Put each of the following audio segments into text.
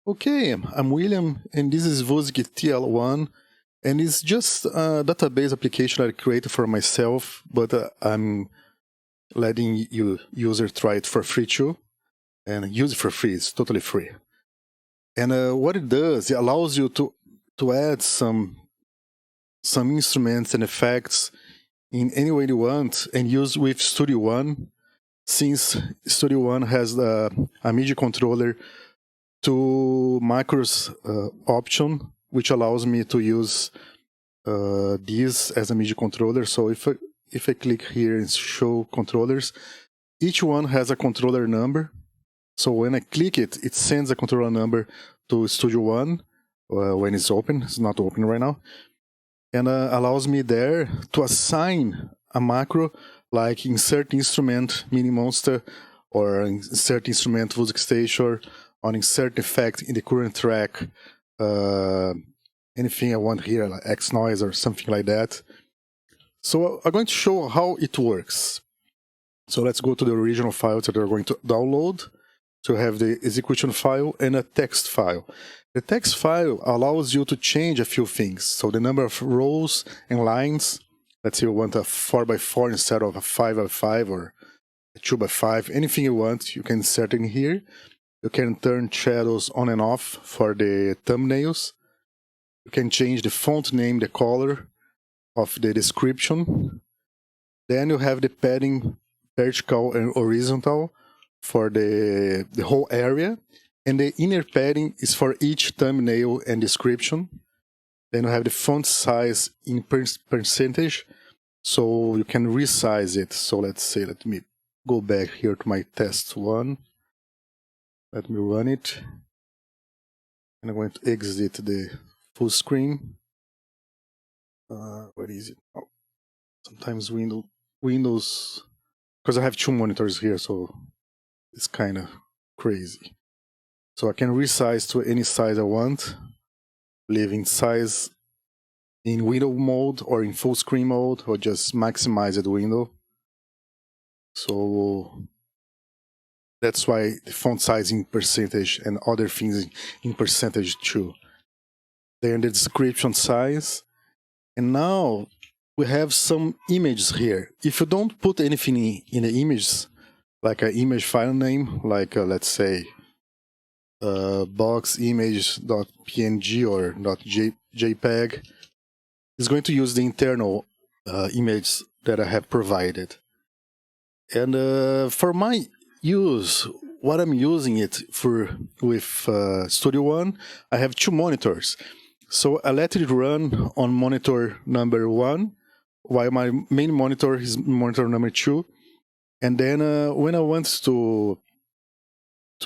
Okay, I'm William, and this is Wusik TL1, and it's just a database application I created for myself, but I'm letting you user try it for free too, and use it for free. It's totally free. And what it does, it allows you to add some instruments and effects in any way you want, and use with Studio One, since Studio One has a MIDI controller to macros option, which allows me to use this as a MIDI controller. So if I click here and show controllers, each one has a controller number. So when I click it, it sends a controller number to Studio One when it's open. It's not open right now. And allows me there to assign a macro like insert instrument mini monster, or insert instrument Wusik station, or insert effect in the current track, anything I want here, like X noise or something like that. So I'm going to show how it works. So let's go to the original files that we're going to download. So have the execution file and a text file. The text file allows you to change a few things. So the number of rows and lines, let's say you want a 4x4 instead of a 5x5 or a 2x5, anything you want, you can insert in here. You can turn shadows on and off for the thumbnails. You can change the font name, the color of the description. Then you have the padding, vertical and horizontal, for the whole area. And the inner padding is for each thumbnail and description. Then you have the font size in percentage, so you can resize it. So let's say, let me go back here to my test one. Let me run it. And I'm going to exit the full screen. Where is it? Oh, sometimes Windows, because I have two monitors here, so it's kind of crazy. So I can resize to any size I want, leaving size in window mode or in full screen mode, or just maximize the window. So that's why the font size in percentage and other things in percentage too. Then the description size. And now we have some images here. If you don't put anything in the images, like an image file name, like let's say box image.png or .jpeg, is going to use the internal image that I have provided. And for my use, what I'm using it for with Studio One, I have two monitors. So I let it run on monitor number 1, while my main monitor is monitor number 2. And then when I want to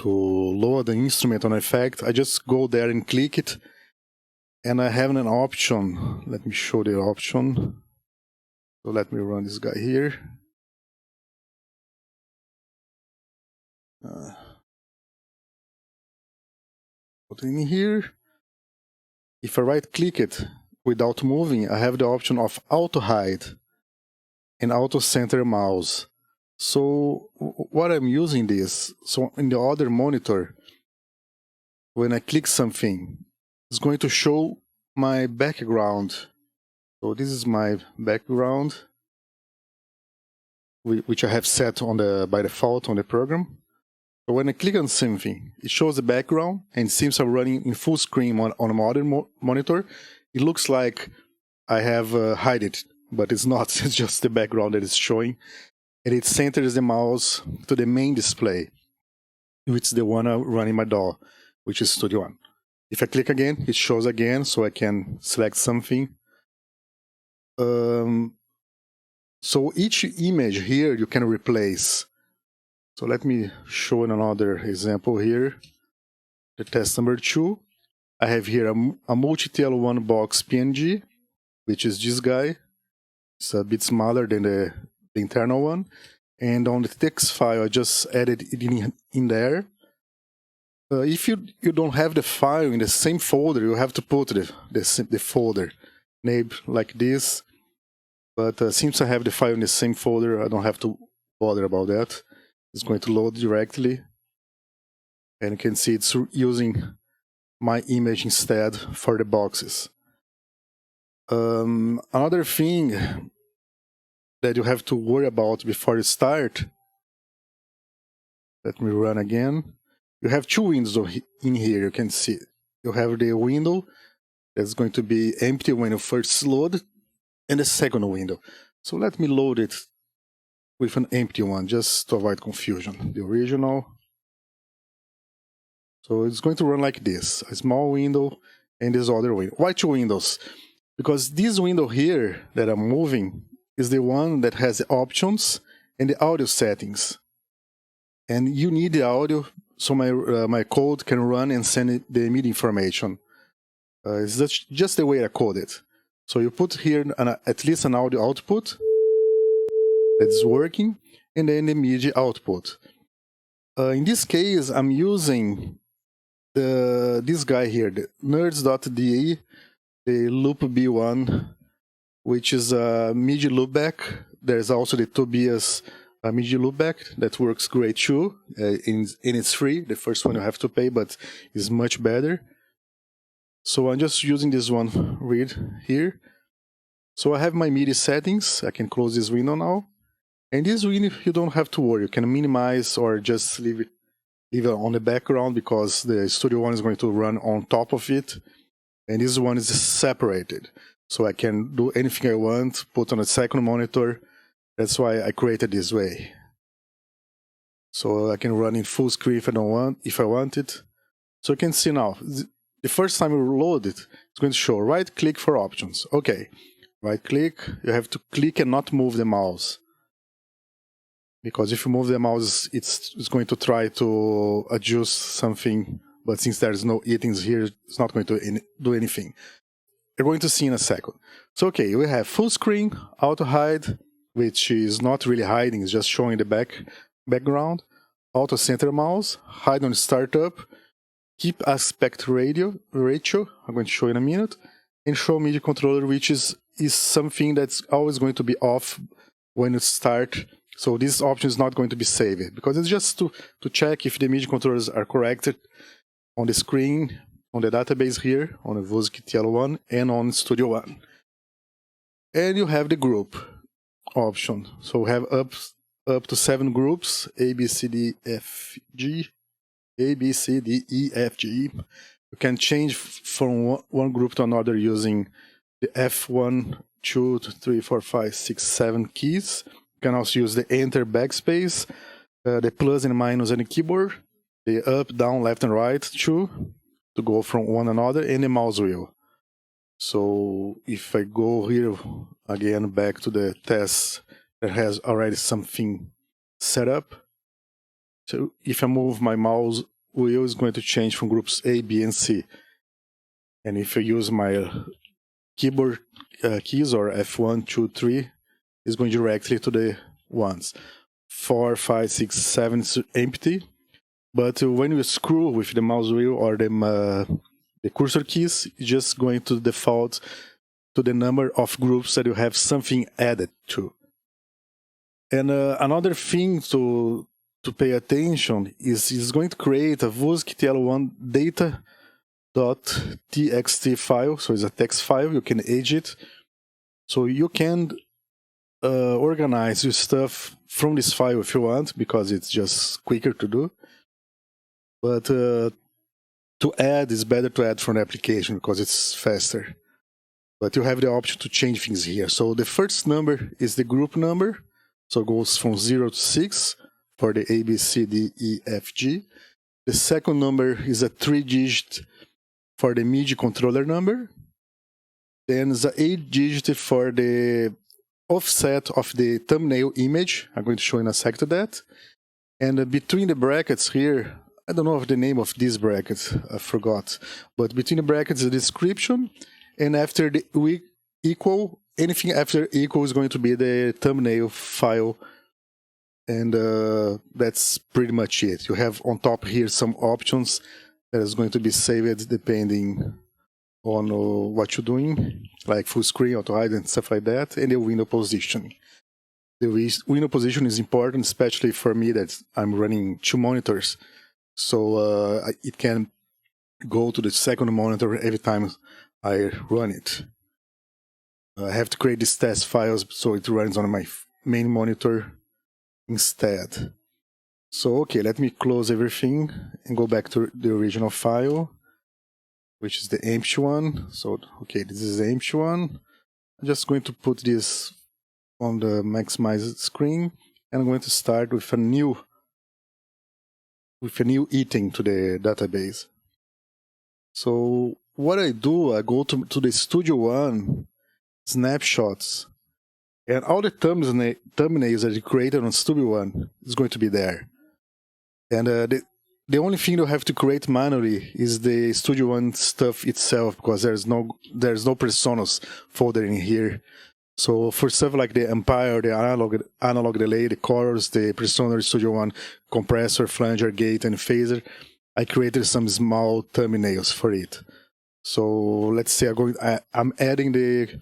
load the instrument on effect, I just go there and click it. And I have an option. Let me show the option. So let me run this guy here. Put it in here. If I right click it without moving, I have the option of auto hide and auto center mouse. So what I'm using this, so in the other monitor, when I click something, it's going to show my background. So this is my background, which I have set on by default on the program. So when I click on something, it shows the background, and since I'm running in full screen on a modern monitor, it looks like I have hide it, but it's not. It's just the background that is showing, and it centers the mouse to the main display, which is the one running my DAW, which is Studio One. If I click again, it shows again, so I can select something. So each image here you can replace. So let me show another example here. The test number 2. I have here a multi-TL1 box PNG, which is this guy. It's a bit smaller than the internal one. And on the text file, I just added it in there. If you don't have the file in the same folder, you have to put the folder name like this. But since I have the file in the same folder, I don't have to bother about that. It's going to load directly. And you can see it's using my image instead for the boxes. Another thing that you have to worry about before you start, let me run again. You have two windows in here, you can see. You have the window that's going to be empty when you first load, and the second window. So let me load it with an empty one, just to avoid confusion. The original. So it's going to run like this, a small window and this other window. Why two windows? Because this window here that I'm moving is the one that has the options and the audio settings. And you need the audio so my code can run and send the MIDI information. It's just the way I code it. So you put here at least an audio output that's working, and then the MIDI output. In this case, I'm using this guy here, the nerds.de, the loop B1, which is a MIDI loopback. There's also the Tobias MIDI loopback that works great too. And it's free. The first one you have to pay, but is much better. So I'm just using this one read here. So I have my MIDI settings. I can close this window now. And this window, you don't have to worry. You can minimize or just leave it on the background because the Studio One is going to run on top of it. And this one is separated. So I can do anything I want, put on a second monitor. That's why I created this way. So I can run in full screen if I want it. So you can see now, the first time you load it, it's going to show right click for options. Okay, right click, you have to click and not move the mouse. Because if you move the mouse, it's going to try to adjust something, but since there's no items here, it's not going to do anything. You're going to see in a second. So okay, we have full screen, auto hide, which is not really hiding, it's just showing the background. Auto center mouse, hide on startup, keep aspect ratio, I'm going to show in a minute, and show MIDI controller, which is something that's always going to be off when you start. So this option is not going to be saved, because it's just to check if the MIDI controllers are corrected on the screen, on the database here, on the Wusik TL1, and on Studio One. And you have the group option. So we have up to 7 groups, A, B, C, D, F, G, A, B, C, D, E, F, G. You can change from one group to another using the F1, 2, 3, 4, 5, 6, 7 keys. You can also use the Enter backspace, the plus and minus on the keyboard, the up, down, left, and right too, to go from one another, and the mouse wheel. So if I go here again back to the test that has already something set up, so if I move my mouse wheel, is going to change from groups A, B, and C. And if I use my keyboard keys or F1, 2, 3, is going directly to the ones. 4, 5, 6, 7 is empty. But when you screw with the mouse wheel or the cursor keys, it's just going to default to the number of groups that you have something added to. And another thing to pay attention is it's going to create a Wusik TL1 data.txt file. So it's a text file, you can edit it. So you can organize your stuff from this file if you want, because it's just quicker to do. But to add, it's better to add from the application because it's faster. But you have the option to change things here. So the first number is the group number. So it goes from 0 to 6 for the A, B, C, D, E, F, G. The second number is a 3-digit for the MIDI controller number. Then there's an 8-digit for the offset of the thumbnail image. I'm going to show in a sec to that. And between the brackets here, I don't know the name of this bracket, I forgot. But between the brackets, the description, and after the equal, anything after equal is going to be the thumbnail file. And that's pretty much it. You have on top here some options that is going to be saved depending on what you're doing, like full screen, auto hide, and stuff like that, and the window position. The window position is important, especially for me that I'm running 2 monitors. So it can go to the second monitor every time I run it. I have to create these test files so it runs on my main monitor instead. So, okay, let me close everything and go back to the original file, which is the empty one. So, okay, this is the empty one. I'm just going to put this on the maximized screen, and I'm going to start with a new item to the database. So what I do, I go to the Studio One snapshots, and all the thumbnails that you created on Studio One is going to be there. And the only thing you have to create manually is the Studio One stuff itself, because there's no personas folder in here. So for stuff like the Empire, the analog delay, the chorus, the Persona Studio One compressor, flanger, gate, and phaser, I created some small thumbnails for it. So let's say I'm adding the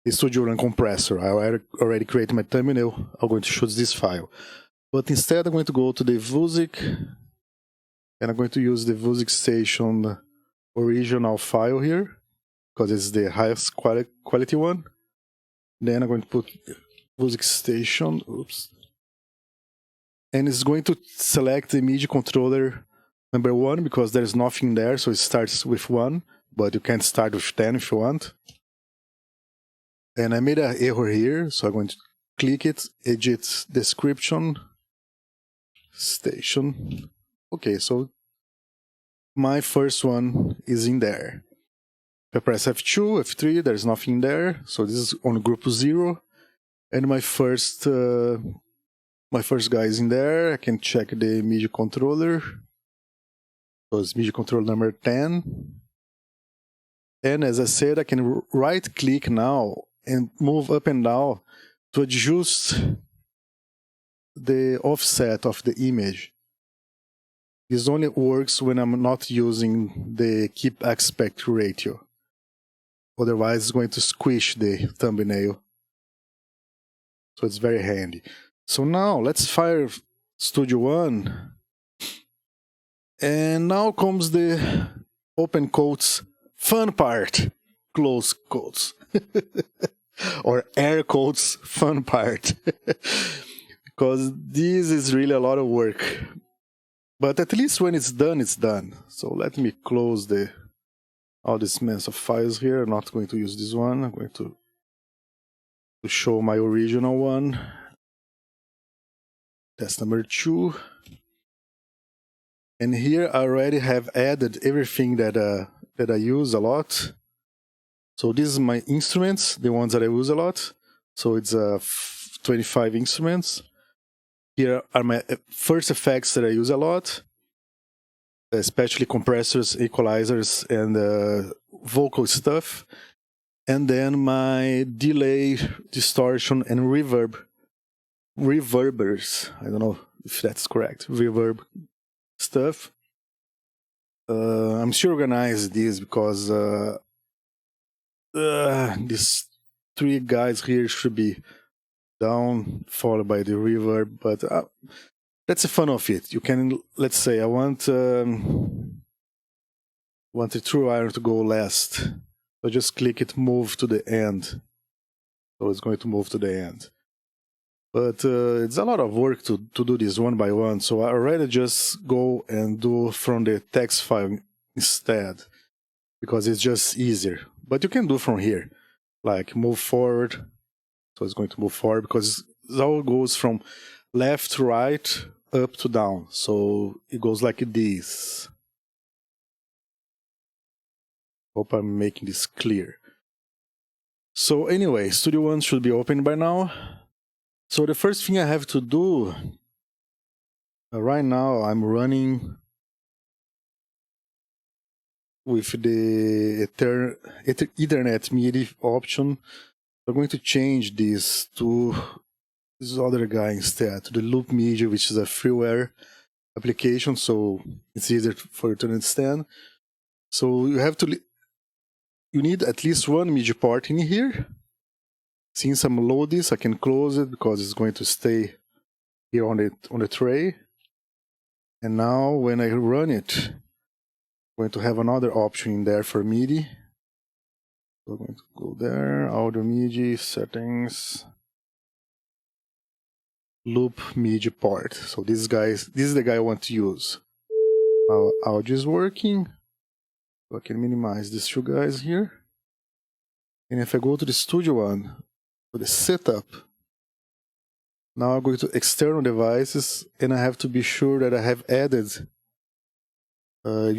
Studio One compressor. I already created my thumbnail. I'm going to choose this file. But instead, I'm going to go to the Wusik, and I'm going to use the Wusik Station original file here, because it's the highest quality one. Then I'm going to put Wusik Station, and it's going to select the MIDI controller number 1, because there's nothing there, so it starts with 1, but you can start with 10 if you want. And I made an error here, so I'm going to click it, edit description, station. Okay, so my first one is in there. If I press F2, F3, there's nothing there, so this is on group 0, and my first guy is in there. I can check the MIDI controller, so it's MIDI controller number 10, and as I said, I can right click now and move up and down to adjust the offset of the image. This only works when I'm not using the keep aspect ratio. Otherwise, it's going to squish the thumbnail. So it's very handy. So now let's fire Studio One. And now comes the open quotes fun part, close quotes. Or air quotes fun part. Because this is really a lot of work. But at least when it's done, it's done. So let me close all this mess of files here. I'm not going to use this one. I'm going to show my original one. Test number 2. And here I already have added everything that I use a lot. So this is my instruments, the ones that I use a lot. So it's 25 instruments. Here are my first effects that I use a lot, especially compressors, equalizers, and vocal stuff. And then my delay, distortion, and reverbers. I don't know if that's correct. Reverb stuff. I'm sure organize this because these 3 guys here should be down, followed by the reverb, but that's the fun of it. You can, let's say, I want the true iron to go last. So just click it, move to the end. So it's going to move to the end. But it's a lot of work to do this one by one, so I already just go and do from the text file instead, because it's just easier. But you can do from here, like move forward. So it's going to move forward because it all goes from left to right, up to down. So it goes like this. Hope I'm making this clear. So anyway, Studio One should be open by now. So the first thing I have to do, right now I'm running with the Ethernet MIDI option. I'm going to change this to this other guy instead, to the Loop MIDI, which is a freeware application, so it's easier for you to understand. So you need at least one MIDI port in here. Since I'm load this, I can close it because it's going to stay here on the tray. And now when I run it, going to have another option in there for MIDI. We're going to go there, audio MIDI, settings, loop MIDI part. So this is the guy I want to use. Our audio is working. So I can minimize these two guys here. And if I go to the Studio One, to the setup, now I go to external devices, and I have to be sure that I have added.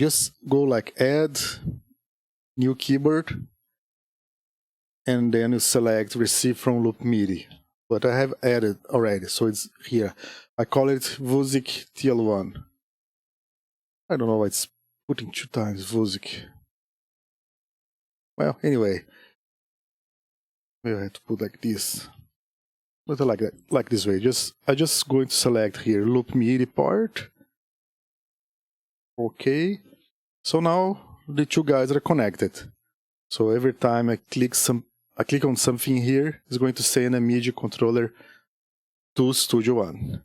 Just go like add, new keyboard, and then you select receive from loop MIDI. But I have added already, so it's here. I call it Wusik TL1. I don't know why it's putting 2 times Wusik. Well, anyway, maybe I have to put like this. But I like that, like this way. I just going to select here loop MIDI part. Okay. So now the 2 guys are connected. So every time I click on something here, it's going to send a MIDI controller to Studio One.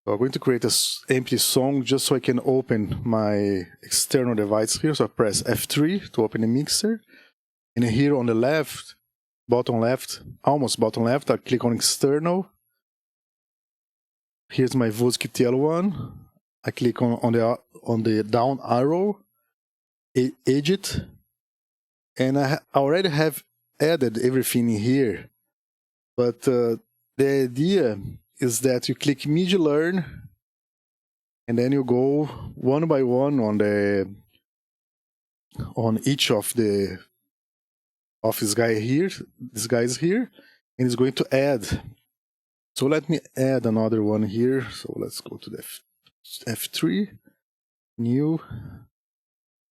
So I'm going to create an empty song just so I can open my external device here. So I press F3 to open the mixer. And here on the left, bottom left, almost bottom left, I click on external. Here's my Wusik TL1. I click on the down arrow, edit, and I already have added everything in here. But the idea is that you click MIDI learn, and then you go one by one on each of this guy is here, and it's going to add. So let me add another one here. So let's go to the F3, new.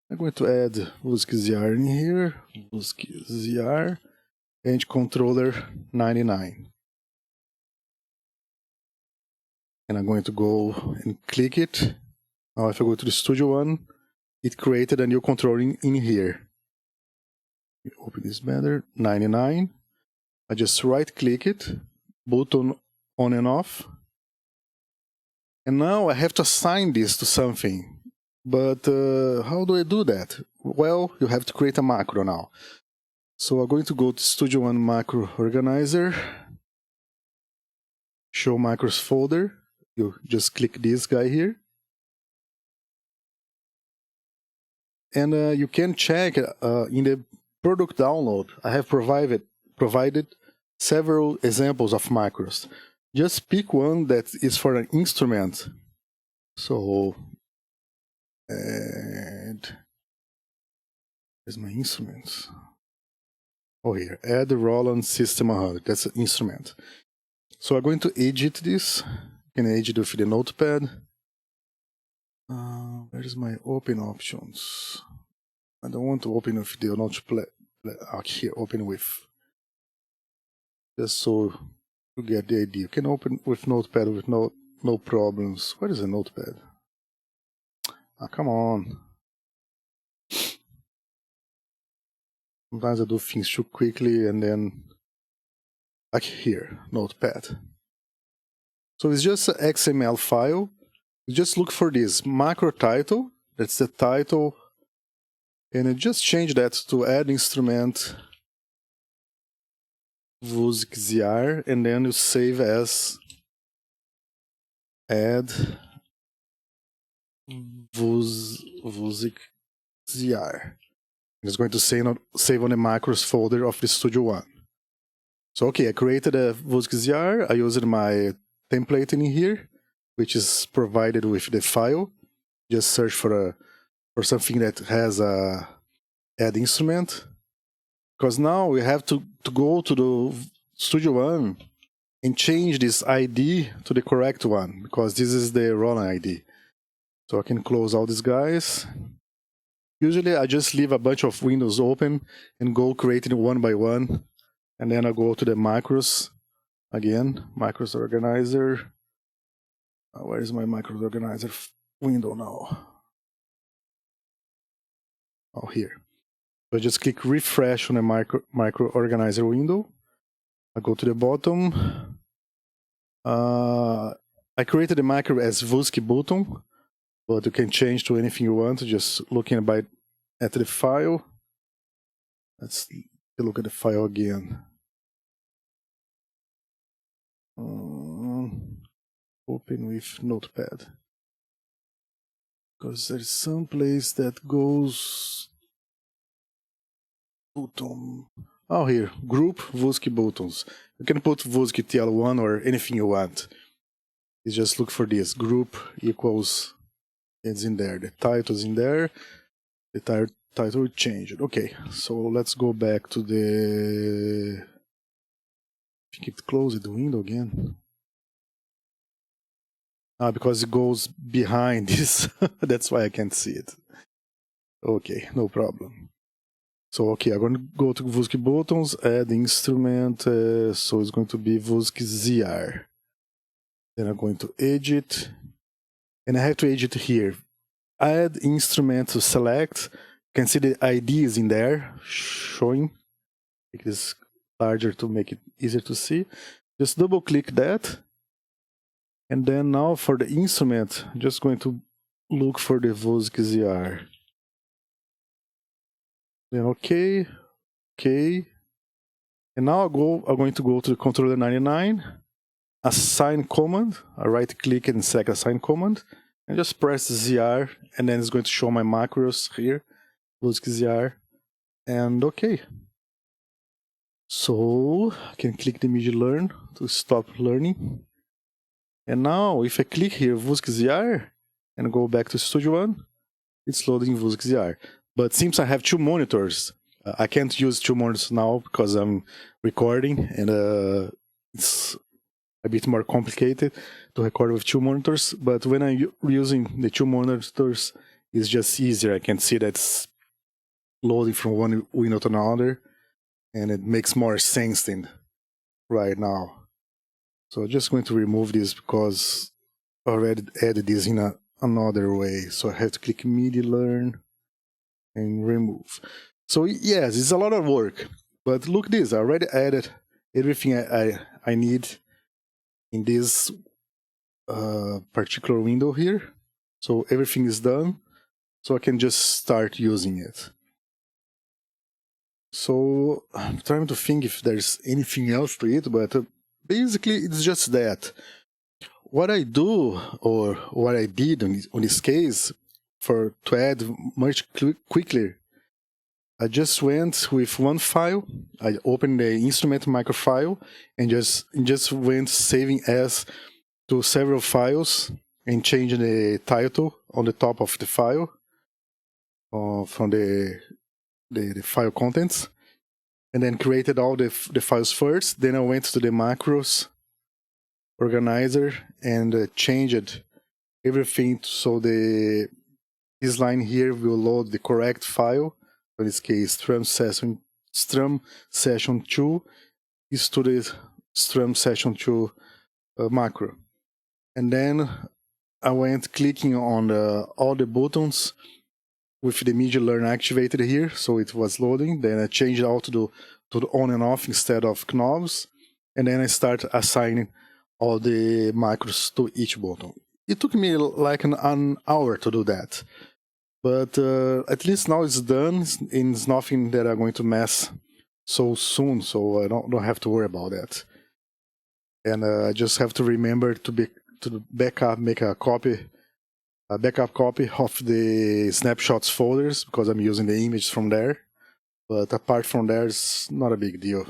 I'm going to add Wusik ZR in here, Wusik ZR, and controller 99. And I'm going to go and click it. Now if I go to the Studio One, it created a new controller in here. Open this better, 99. I just right click it, button on and off. And now I have to assign this to something. But how do I do that? Well, you have to create a macro now. So I'm going to go to Studio One Macro Organizer, Show Macros folder. You just click this guy here. And you can check in the product download. I have provided several examples of macros. Just pick one that is for an instrument. So, and where's my instruments? Oh, here, add the Roland System 100. That's an instrument. So I'm going to edit this. You can edit with the notepad. Where's my open options? I don't want to open with the notepad. Here, open with. Just so you get the idea. You can open with notepad with no problems. Where is the notepad? Ah, come on. Sometimes I do things too quickly and then like here, notepad. So it's just an XML file. You just look for this macro title. That's the title. And I just change that to add instrument Wusik ZR, and then you save as add Wusik ZR. It's going to save on the macros folder of the Studio One. So okay, I created a Wusik ZR. I used my template in here, which is provided with the file. Just search for something that has a add instrument. Because now we have to go to the Studio One and change this ID to the correct one, because this is the Roland ID. So I can close all these guys. Usually I just leave a bunch of windows open and go creating one by one. And then I go to the macros again, macros organizer. Where is my macros organizer window now? Oh, here. So I just click refresh on the micro organizer window. I go to the bottom. I created the macro as Wusik button. but you can change to anything you want, just looking at the file. Let's look at the file again. Open with Notepad. Because there's some place that goes button. Oh, here, group Wusik buttons. You can put Wusik TL1 or anything you want. You just look for this group equals, it's in there. The title's in there. The title changed. Okay, so let's go back to the. I think it closed the window again. Because it goes behind this. That's why I can't see it. Okay, no problem. So, okay, I'm going to go to Wusik buttons, add instrument, so it's going to be Wusik ZR. Then I'm going to edit, and I have to edit here. Add instrument to select. You can see the ID is in there, showing. Make this larger to make it easier to see. Just double click that. And then now for the instrument, I'm just going to look for the Wusik ZR. Then okay. And now I'm going to go to the controller 99, assign command, I right click and select assign command, and just press ZR, and then it's going to show my macros here, Wusik ZR, and okay. So I can click the MIDI learn to stop learning. And now if I click here Wusik ZR and go back to Studio One, it's loading Wusik ZR. But since I have two monitors, I can't use two monitors now because I'm recording, and it's a bit more complicated to record with two monitors. But when I'm using the two monitors, it's just easier. I can see that's loading from one window to another, and it makes more sense than right now. So I'm just going to remove this because I already added this in another way. So I have to click MIDI learn and remove. So yes, it's a lot of work, but look this, I already added everything I need in this particular window here. So everything is done, so I can just start using it. So I'm trying to think if there's anything else to it, but basically it's just that. What I do, or what I did on this case, to add much quickly, I just went with one file. I opened the instrument micro file and just went saving as to several files and changing the title on the top of the file from the file contents, and then created all the files first. Then I went to the macros organizer and changed everything so this line here will load the correct file. In this case, strum session 2 is to the strum session 2 macro. And then I went clicking on all the buttons with the MIDI learn activated here, so it was loading. Then I changed it all to the on and off instead of knobs. And then I start assigning all the macros to each button. It took me like an hour to do that. But at least now it's done, and it's nothing that I'm going to mess so soon, so I don't have to worry about that. And I just have to remember to backup, make a backup copy of the snapshots folders, because I'm using the image from there. But apart from there, it's not a big deal.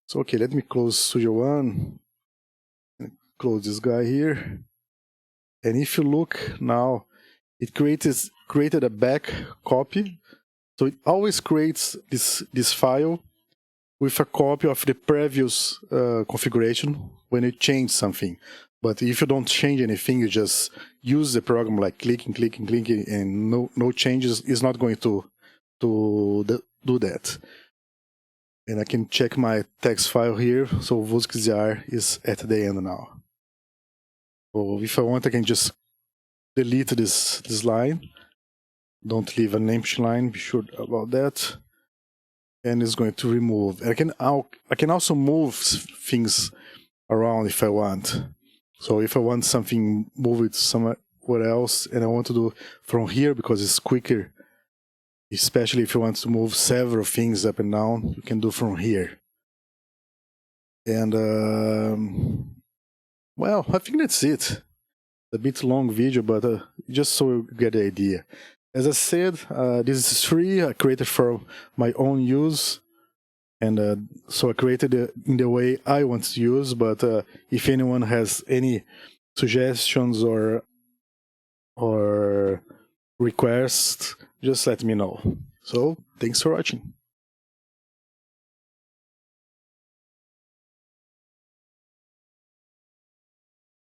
So okay, let me close Studio One, and close this guy here. And if you look now, it created a back copy, so it always creates this file with a copy of the previous configuration when you change something. But if you don't change anything, you just use the program like clicking, and no changes, is not going to do that. And I can check my text file here. So Wusik ZR is at the end now. So if I want, I can just delete this line. Don't leave an empty line, be sure about that. And it's going to remove. And I can also move things around if I want. So if I want something moved somewhere what else, and I want to do from here because it's quicker. Especially if you want to move several things up and down, you can do from here. And well, I think that's it. A bit long video, but just so you get the idea. As I said, this is free. I created for my own use, and so I created it in the way I want to use. But if anyone has any suggestions or requests, just let me know. So, thanks for watching.